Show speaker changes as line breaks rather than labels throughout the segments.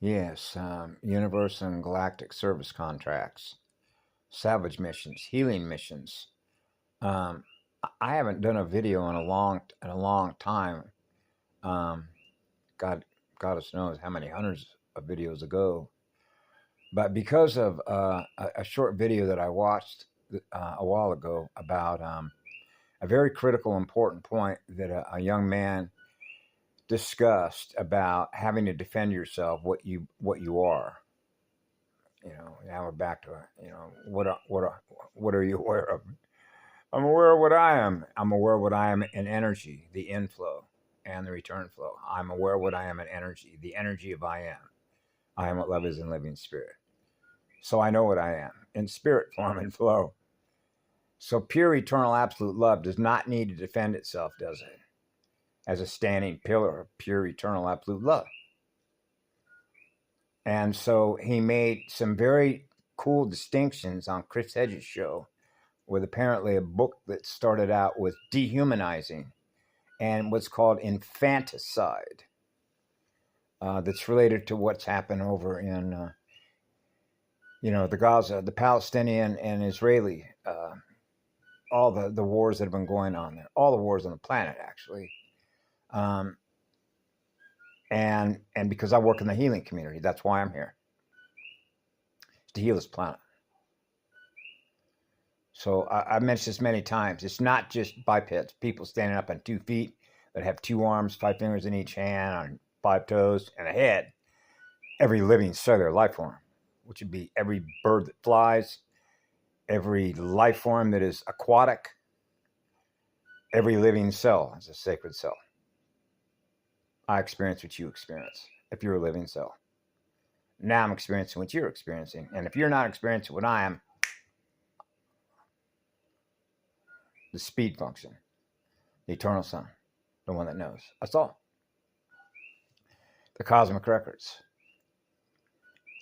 Yes, universe and galactic service contracts, salvage missions, healing missions. Um, I haven't done a video in a long time. Um, God, Goddess knows how many hundreds of videos ago. But because of a short video that I watched a while ago about a very critical, important point that a young man discussed about having to defend yourself, what you are. Now we're back to what are you aware of? I'm aware of what I am. I'm aware of what I am in energy, the inflow and the return flow. I'm aware of what I am in energy, the energy of I am. I am what love is in living spirit. So I know what I am in spirit form and flow. So pure, eternal, absolute love does not need to defend itself, does it? As a standing pillar of pure, eternal, absolute love. And so he made some very cool distinctions on Chris Hedges' show with apparently a book that started out with dehumanizing and what's called infanticide. That's related to what's happened over in, the Gaza, the Palestinian and Israeli, all the wars that have been going on there, all the wars on the planet, actually. Um, and because I work in the healing community, that's why I'm here, to heal this planet. So I've mentioned this many times. It's not just bipeds, people standing up on 2 feet that have 2 arms, 5 fingers in each hand, on 5 toes, and a head. Every living cellular life form, which would be every bird that flies, every life form that is aquatic, every living cell is a sacred cell. I experience what you experience if you're a living cell. Now I'm experiencing what you're experiencing. And if you're not experiencing what I am, the speed function, the eternal sun, the one that knows. That's all. The cosmic records.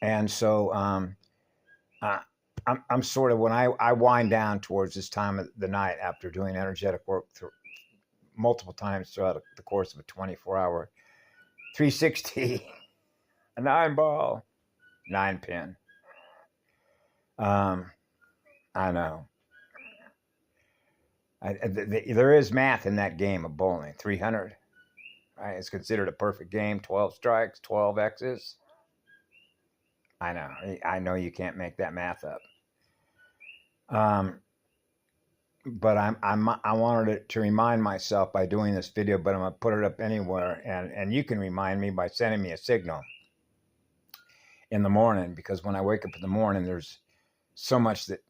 And so I'm sort of, when I wind down towards this time of the night after doing energetic work multiple times throughout the course of a 24-hour 360, a 9-ball, 9-pin. I know. There is math in that game of bowling. 300, right? It's considered a perfect game. 12 strikes, 12 X's. I know you can't make that math up. But I wanted to remind myself by doing this video, but I'm gonna put it up anywhere, and you can remind me by sending me a signal in the morning, because when I wake up in the morning, there's so much that.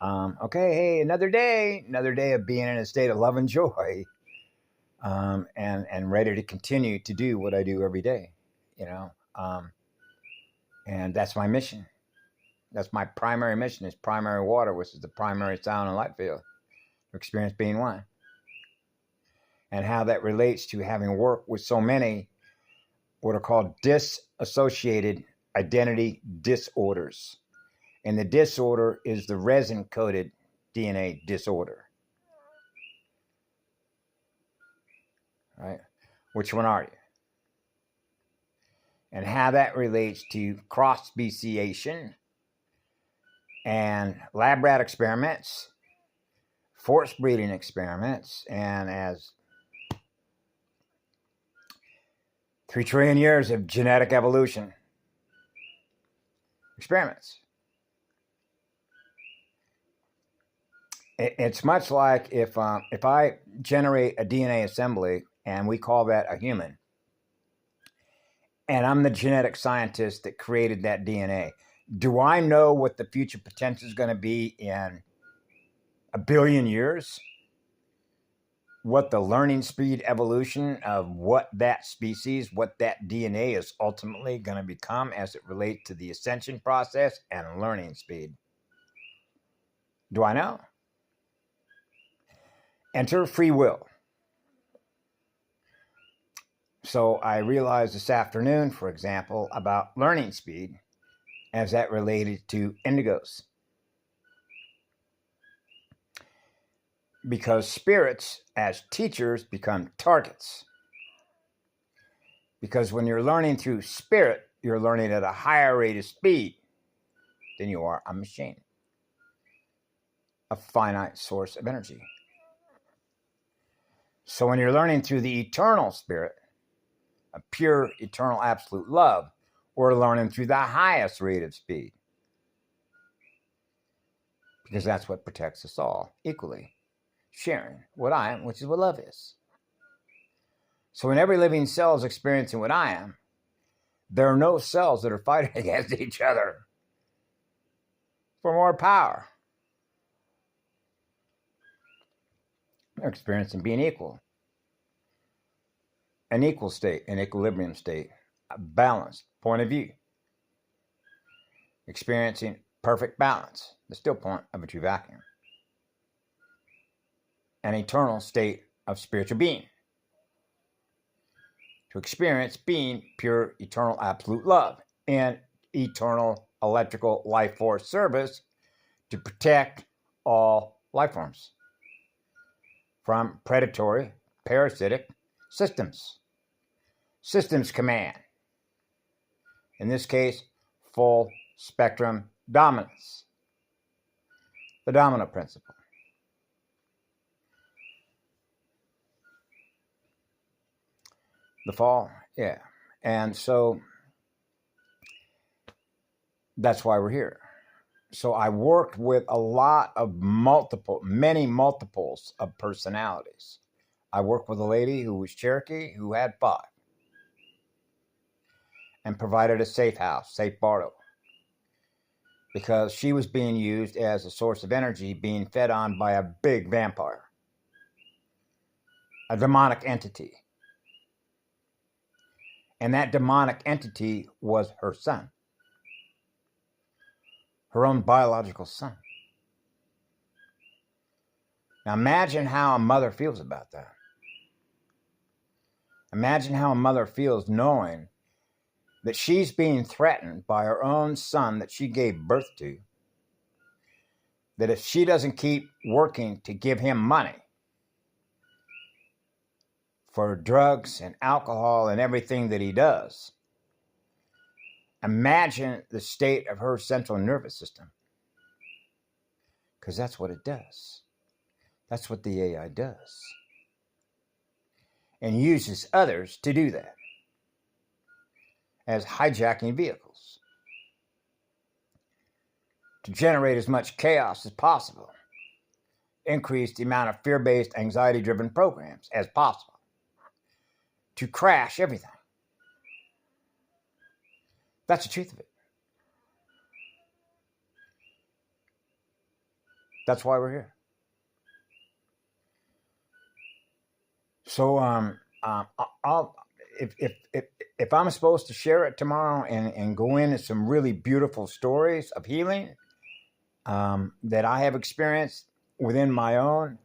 Okay, hey, another day of being in a state of love and joy, and ready to continue to do what I do every day, and that's my mission. That's my primary mission, is primary water, which is the primary sound and light field. Experience being one. And how that relates to having worked with so many what are called dissociated identity disorders. And the disorder is the resin-coded DNA disorder. Right? Which one are you? And how that relates to cross speciation and lab rat experiments, forced breeding experiments, and as 3 trillion years of genetic evolution experiments. It's much like if I generate a DNA assembly and we call that a human, and I'm the genetic scientist that created that DNA, do I know what the future potential is going to be in 1 billion years? What the learning speed evolution of what that species, what that DNA is ultimately going to become as it relates to the ascension process and learning speed? Do I know? Enter free will. So I realized this afternoon, for example, about learning speed as that related to indigos. Because spirits, as teachers, become targets. Because when you're learning through spirit, you're learning at a higher rate of speed than you are a machine, a finite source of energy. So when you're learning through the eternal spirit, a pure, eternal, absolute love, we're learning through the highest rate of speed. Because that's what protects us all equally. Sharing what I am, which is what love is. So when every living cell is experiencing what I am, there are no cells that are fighting against each other for more power. They're experiencing being equal. An equal state, an equilibrium state, a balanced point of view. Experiencing perfect balance, the still point of a true vacuum. An eternal state of spiritual being. To experience being pure, eternal, absolute love and eternal electrical life force service to protect all life forms from predatory, parasitic systems. Systems command. In this case, full spectrum dominance. The domino principle. The fall, yeah. And so that's why we're here. So I worked with a lot of many multiples of personalities. I worked with a lady who was Cherokee who had 5 and provided a safe house, safe bardo, because she was being used as a source of energy being fed on by a big vampire, a demonic entity. And that demonic entity was her son, her own biological son. Now imagine how a mother feels about that. Imagine how a mother feels knowing that she's being threatened by her own son that she gave birth to, that if she doesn't keep working to give him money for drugs and alcohol and everything that he does, imagine the state of her central nervous system. Because that's what it does. That's what the AI does. And uses others to do that as hijacking vehicles to generate as much chaos as possible, increase the amount of fear-based, anxiety-driven programs as possible, to crash everything. That's the truth of it. That's why we're here. So I'll if I'm supposed to share it tomorrow and go into some really beautiful stories of healing that I have experienced within my own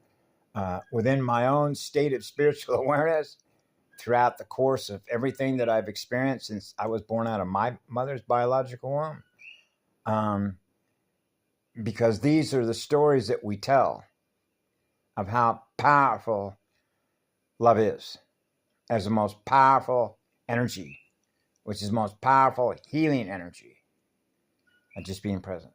state of spiritual awareness throughout the course of everything that I've experienced since I was born out of my mother's biological womb, because these are the stories that we tell of how powerful love is as the most powerful energy, which is the most powerful healing energy, and just being present.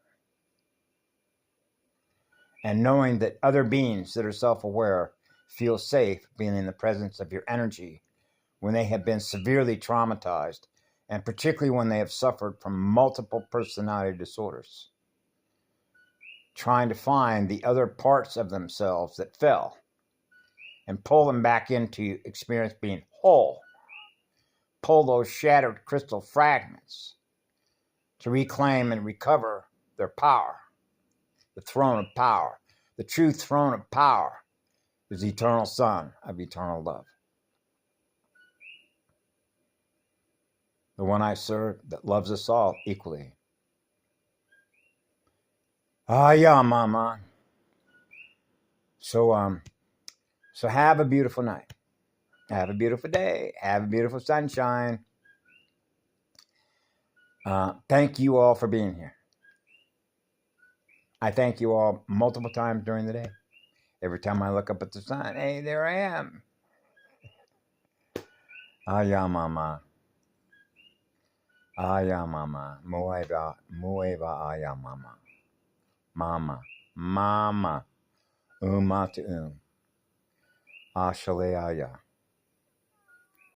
And knowing that other beings that are self-aware feel safe being in the presence of your energy when they have been severely traumatized, and particularly when they have suffered from multiple personality disorders. Trying to find the other parts of themselves that fell and pull them back into experience being whole. Pull those shattered crystal fragments to reclaim and recover their power. The throne of power. The true throne of power is the eternal Son of eternal love. The one I serve that loves us all equally. Ah, yeah, mama. So have a beautiful night. Have a beautiful day. Have a beautiful sunshine. Thank you all for being here. I thank you all multiple times during the day. Every time I look up at the sun, hey, there I am. Ah, yeah, mama. Aya mama. Mueva. Mueva aya mama. Mama. Mama. Matu Ashale aya.